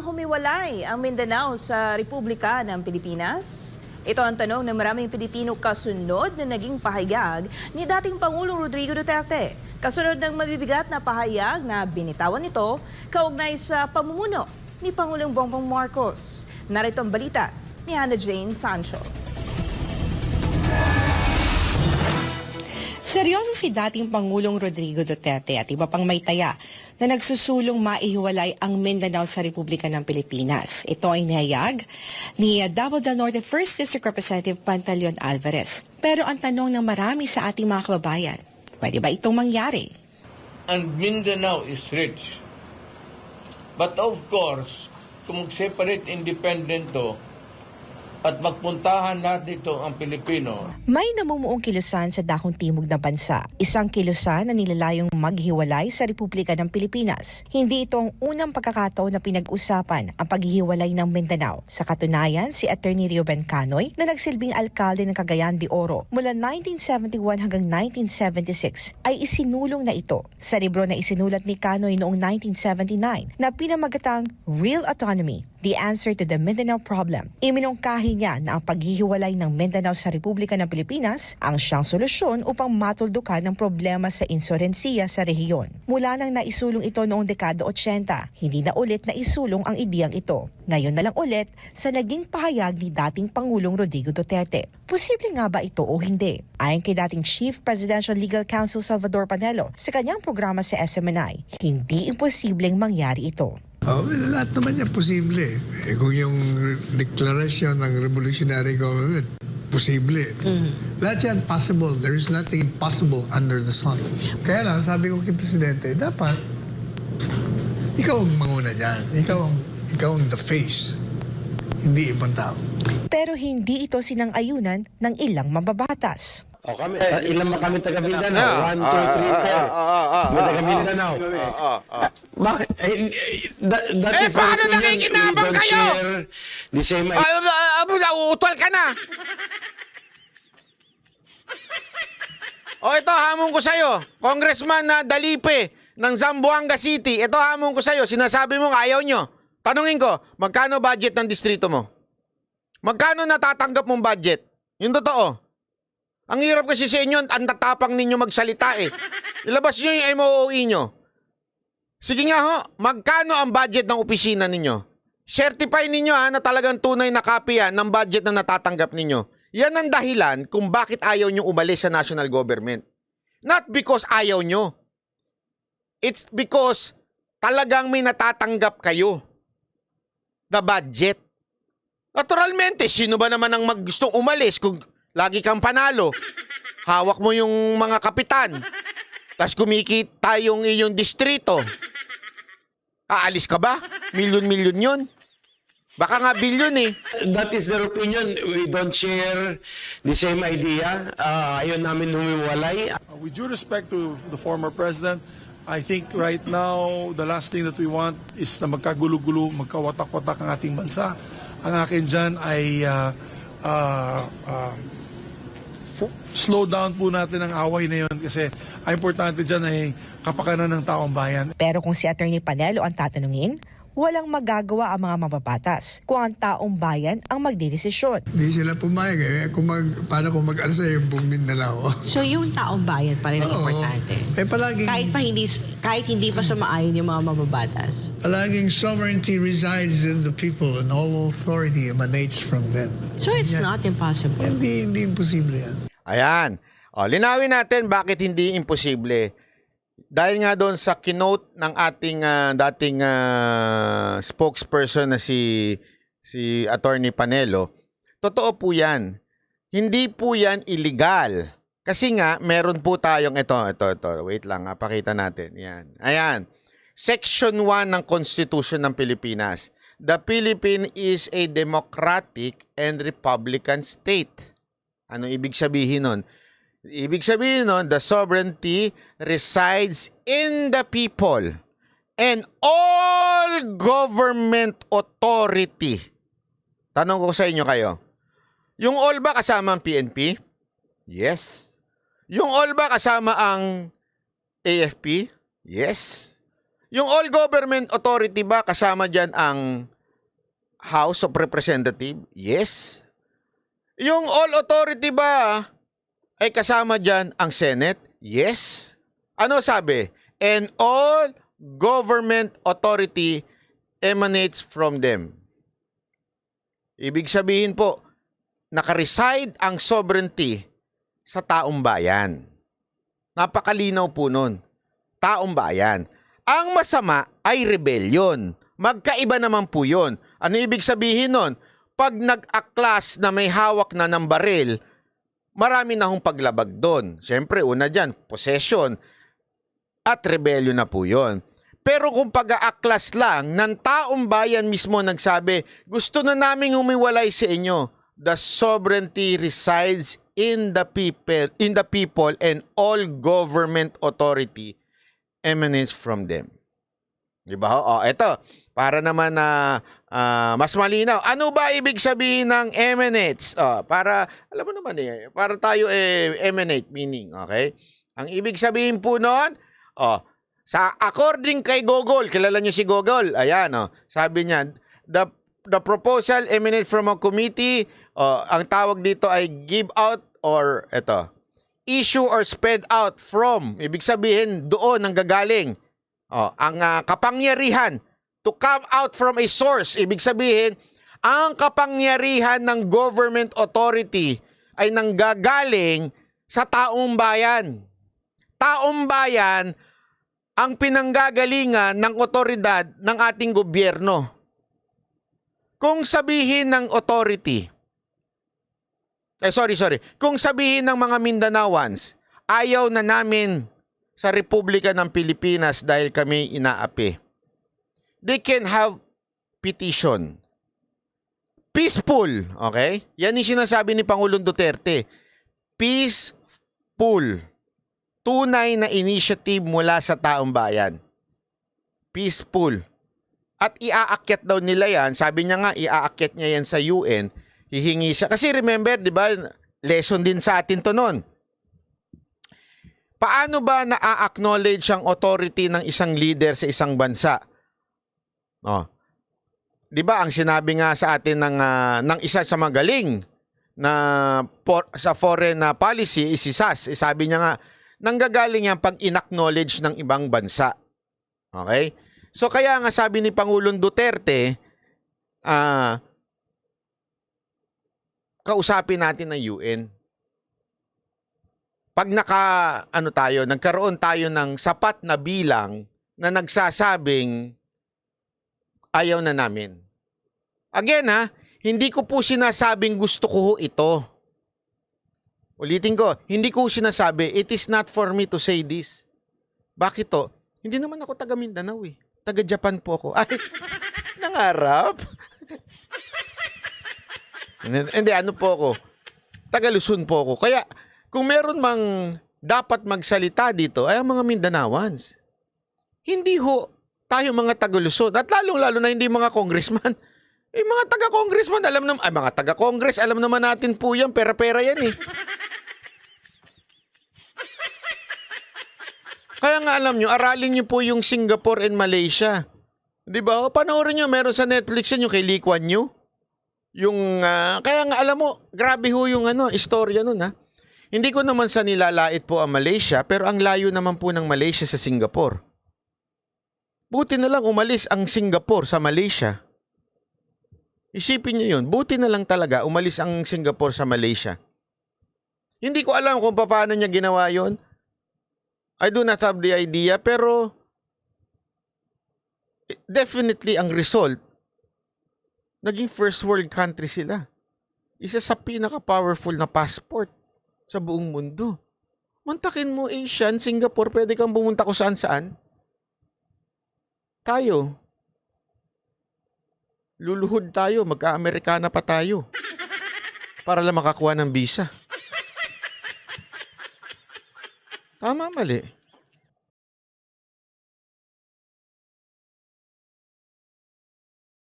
humiwalay ang Mindanao sa Republika ng Pilipinas? Ito ang tanong ng maraming Pilipino kasunod na naging pahayag ni dating Pangulong Rodrigo Duterte. Kasunod ng mabibigat na pahayag na binitawan nito kaugnay sa pamumuno ni Pangulong Bongbong Marcos. Narito ang balita ni Hannah Jane Sancho. Seryoso si dating Pangulong Rodrigo Duterte at iba pang may taya na nagsusulong maihiwalay ang Mindanao sa Republika ng Pilipinas. Ito ay nihayag ni Davao del Norte 1st District Representative Pantaleon Alvarez. Pero ang tanong ng marami sa ating mga kababayan, pwede ba itong mangyari? And Mindanao is rich. But of course, kung mag-separate independent to, at magpuntahan natin ito ang Pilipino. May namumuong kilusan sa dakong timog na bansa. Isang kilusan na nilalayong maghiwalay sa Republika ng Pilipinas. Hindi ito ang unang pagkakataon na pinag-usapan ang paghihiwalay ng Mindanao. Sa katunayan, si Attorney Reuben Canoy na nagsilbing alkalde ng Cagayan de Oro mula 1971 hanggang 1976 ay isinulong na ito sa libro na isinulat ni Canoy noong 1979 na pinamagatang Real Autonomy, The Answer to the Mindanao Problem. Iminungkahi niya na ang paghihiwalay ng Mindanao sa Republika ng Pilipinas ang siyang solusyon upang matuldukan ang problema sa insurensiya sa rehiyon. Mula nang naisulong ito noong dekada 80, hindi na ulit na isulong ang ideyang ito. Ngayon na lang ulit sa naging pahayag ni dating Pangulong Rodrigo Duterte. Posible nga ba ito o hindi? Ayon kay dating Chief Presidential Legal Counsel Salvador Panelo sa kanyang programa sa SMNI, hindi imposibleng mangyari ito. Lahat naman yan posible. Kung yung deklarasyon ng revolutionary government, posible. Lahat yan possible. There is nothing impossible under the sun. Kaya lang, sabi ko kay Presidente, dapat ikaw ang manguna dyan. Ikaw ang the face. Hindi ibang tao. Pero hindi ito sinang-ayunan ng ilang mababatas. O kami, ilan ba kami taga Mindanao? 1, 2, 3, 4. May taga Mindanao. Bakit? That is paano nakikinabang kayo? The same Utol ka na! O ito, hamon ko sa'yo. Congressman na Dalipe ng Zamboanga City. Ito hamon ko sa'yo. Sinasabi mo ayaw nyo. Tanungin ko, magkano budget ng distrito mo? Magkano natatanggap mong budget? Yung totoo. Ang hirap kasi sa inyo, ang tatapang ninyo magsalita eh. Ilabas nyo yung MOOE nyo. Sige nga ho, magkano ang budget ng opisina ninyo? Certify ninyo na talagang tunay na copy yan ng budget na natatanggap ninyo. Yan ang dahilan kung bakit ayaw nyo umalis sa national government. Not because ayaw nyo. It's because talagang may natatanggap kayo. The budget. Naturalmente, sino ba naman ang gustong umalis kung lagi kang panalo? Hawak mo yung mga kapitan. Tapos kumikita yung iyong distrito. Aalis ka ba? Milyon-milyon yun. Baka nga bilyon eh. That is their opinion. We don't share the same idea. Ayaw namin humiwalay. With due respect to the former president, I think right now, the last thing that we want is na magkagulo-gulo, magkawatak-watak ang ating bansa. Ang akin dyan ay slow down po natin ang away na yun kasi ang importante dyan ay kapakanan ng taong bayan. Pero kung si Attorney Panelo ang tatanungin, walang magagawa ang mga mababatas kung ang taong bayan ang magdidesisyon. Hindi sila pumayag eh. Paano kung mag-alsa yung buong Mindanao? So yung taong bayan pa rin ang Oo. importante. Palaging, Kahit hindi pa sumaayon yung mga mababatas. palaging sovereignty resides in the people and all authority emanates from them. So it's Yan. not impossible. Hindi imposible yan. Ayan. O, linawin natin bakit hindi imposible. Dahil nga doon sa keynote ng ating dating spokesperson na si Attorney Panelo, totoo po yan. Hindi po yan illegal. Kasi nga, meron po tayong ito. Wait lang, pakita natin. Yan. Ayan. Section 1 ng Constitution ng Pilipinas. The Philippines is a democratic and republican state. Ano ibig sabihin nun? Ibig sabihin nun, the sovereignty resides in the people and all government authority. Tanong ko sa inyo kayo, yung all ba kasama ang PNP? Yes. Yung all ba kasama ang AFP? Yes. Yung all government authority ba, kasama dyan ang House of Representatives? Yes. Yung all authority ba, ay kasama dyan ang Senate? Yes. Ano sabi? And all government authority emanates from them. Ibig sabihin po, nakareside ang sovereignty sa taong bayan. Napakalinaw po nun. Taong bayan. Ang masama ay rebellion. Magkaiba naman po yun. Ano ibig sabihin nun? Pag nag-aklas na may hawak na ng baril, marami na hong paglabag doon. Siyempre, una dyan, possession at rebellion na po yun. Pero kung pag-aaklas lang ng taong bayan mismo nagsabi, gusto na naming humiwalay sa inyo, the sovereignty resides in the people and all government authority emanates from them. Diba? O, eto, para naman na mas malinaw. Ano ba ibig sabihin ng emanates? Para, alam mo naman para tayo emanate meaning, okay? Ang ibig sabihin po noon, sa according kay Google, kilala niyo si Google, ayan, sabi niya, the proposal emanates from a committee, ang tawag dito ay give out or issue or spread out from, ibig sabihin doon ang gagaling. Ang kapangyarihan to come out from a source, ibig sabihin, ang kapangyarihan ng government authority ay nanggagaling sa taong bayan. Taong bayan ang pinanggagalingan ng otoridad ng ating gobyerno. Kung sabihin ng authority, kung sabihin ng mga Mindanaoans, ayaw na namin sa Republika ng Pilipinas dahil kami inaapi. They can have petition. Peaceful, okay? Yan yung sinasabi ni Pangulong Duterte. Peaceful. Tunay na initiative mula sa taong bayan. Peaceful. At iaakyat daw nila yan. Sabi niya nga, iaakyat niya yan sa UN. Hihingi siya. Kasi remember, di ba, lesson din sa atin to noon. Paano ba na-acknowledge ang authority ng isang leader sa isang bansa? Di ba, ang sinabi nga sa atin ng isa sa magaling na sa foreign policy, si SAS, sabi niya nga, nanggagaling yan pag in-acknowledge ng ibang bansa. Okay? So kaya nga sabi ni Pangulong Duterte, kausapin natin ng UN. Pag nagkaroon tayo ng sapat na bilang na nagsasabing ayaw na namin. Again hindi ko po sinasabing gusto ko ito. Ulitin ko, hindi ko sinasabi, it is not for me to say this. Bakit to? Hindi naman ako taga Mindanao Taga Japan po ako. Ay, nangarap. Hindi, ano po ako? Taga Luzon po ako. Kaya, kung meron mang dapat magsalita dito, ay ang mga Mindanaoans. Hindi ho tayo mga taga Luzon. At lalong-lalo na hindi mga congressman. Mga taga-congressman, mga taga-congress, alam naman natin po yan, pera-pera yan Kaya nga alam nyo, aralin nyo po yung Singapore and Malaysia. Diba? Panoorin nyo, meron sa Netflix yan yung kay Lee Kuan Yew. Kaya nga alam mo, grabe ho yung istorya nun Hindi ko naman sa nilalait po ang Malaysia, pero ang layo naman po ng Malaysia sa Singapore. Buti na lang umalis ang Singapore sa Malaysia. Isipin nyo yun, buti na lang talaga umalis ang Singapore sa Malaysia. Hindi ko alam kung paano niya ginawa yon. I do not have the idea, pero definitely ang result, naging first world country sila. Isa sa pinaka-powerful na passport sa buong mundo. Mantakin mo Asian, Singapore, pwede kang pumunta kung saan-saan. Tayo, luluhod tayo, magka-Amerikana pa tayo para lang makakuha ng visa. Tama, mali.